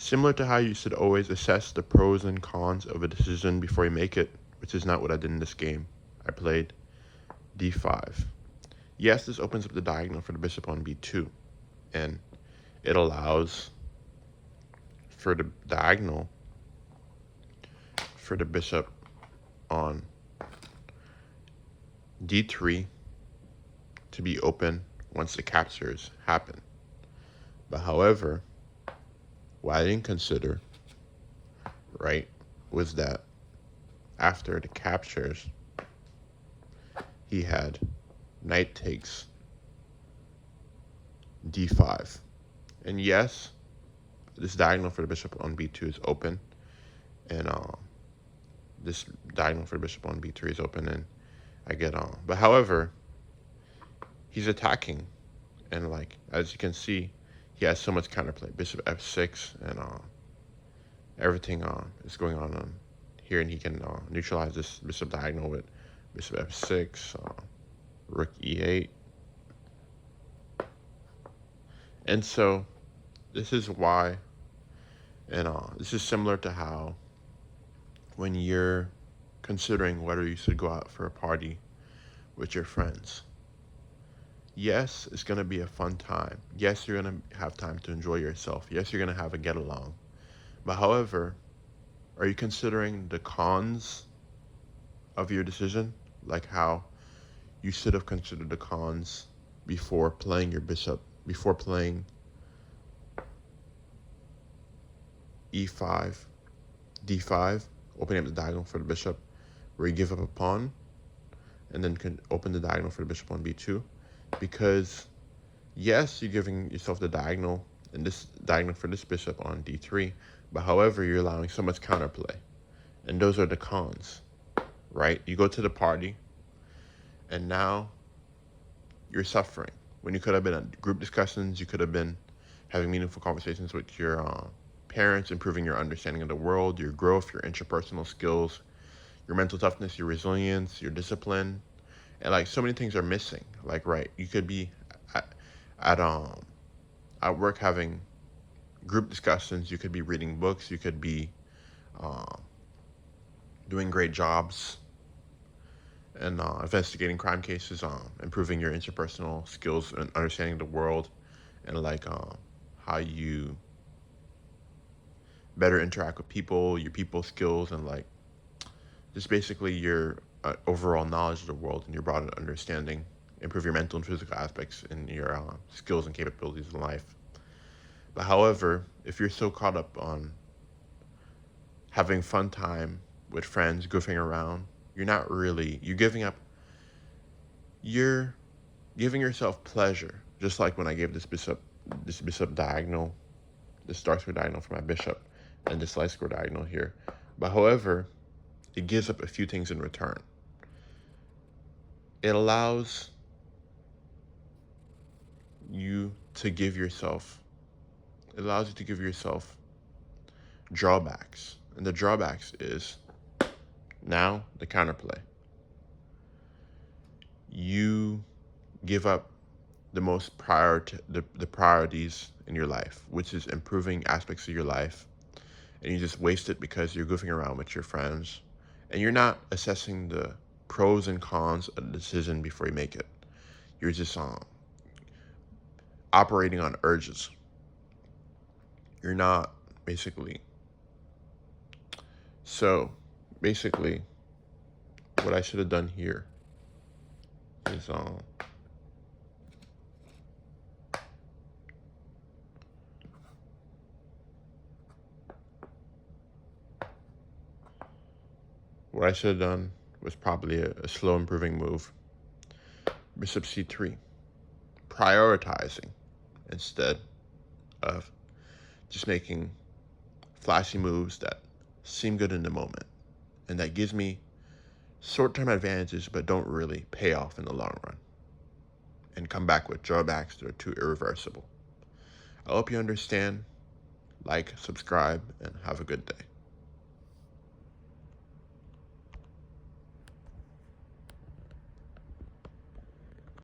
Similar to how you should always assess the pros and cons of a decision before you make it, which is not what I did in this game. I played d5. Yes, this opens up the diagonal for the bishop on b2, and it allows for the diagonal for the bishop on d3 to be open once the captures happen. But however, what I didn't consider, right, was that after the captures, he had knight takes d5. And yes, this diagonal for the bishop on b2 is open, and this diagonal for the bishop on b3 is open, and I get but however, he's attacking, and like as you can see, he has so much counterplay. Bishop f6, and everything is going on here, and he can neutralize this bishop diagonal with bishop f6, rook e8, and so this is why, and this is similar to how when you're considering whether you should go out for a party with your friends. Yes, it's going to be a fun time. Yes, you're going to have time to enjoy yourself. Yes, you're going to have a get along. But however, are you considering the cons of your decision? Like how you should have considered the cons before playing your bishop, before playing e5, d5, opening up the diagonal for the bishop, where you give up a pawn, and then can open the diagonal for the bishop on b2. Because yes, you're giving yourself the diagonal and this diagonal for this bishop on d3, but however, you're allowing so much counterplay, and those are the cons, right? You go to the party, and now you're suffering when you could have been at group discussions. You could have been having meaningful conversations with your parents, improving your understanding of the world, your growth, your interpersonal skills, your mental toughness, your resilience, your discipline. And like so many things are missing. Like, right, you could be at work having group discussions. You could be reading books. You could be doing great jobs and investigating crime cases, improving your interpersonal skills and understanding the world, and like how you better interact with people, your people skills, and like just basically your overall knowledge of the world and your broader understanding, improve your mental and physical aspects and your skills and capabilities in life. But however, if you're so caught up on having fun time with friends, goofing around, you're not really, you're giving yourself pleasure. Just like when I gave this bishop diagonal, this dark square diagonal for my bishop, and this light square diagonal here. But however, it gives up a few things in return. It allows you to give yourself, drawbacks. And the drawbacks is now the counterplay. You give up the most the priorities in your life, which is improving aspects of your life, and you just waste it because you're goofing around with your friends, and you're not assessing the pros and cons of the decision before you make it. You're just operating on urges. You're not basically. So basically, what I should have done here is what I should have done was probably a slow improving move. Bishop c3, prioritizing instead of just making flashy moves that seem good in the moment, and that gives me short-term advantages but don't really pay off in the long run, and come back with drawbacks that are too irreversible. I hope you understand. Like, subscribe, and have a good day.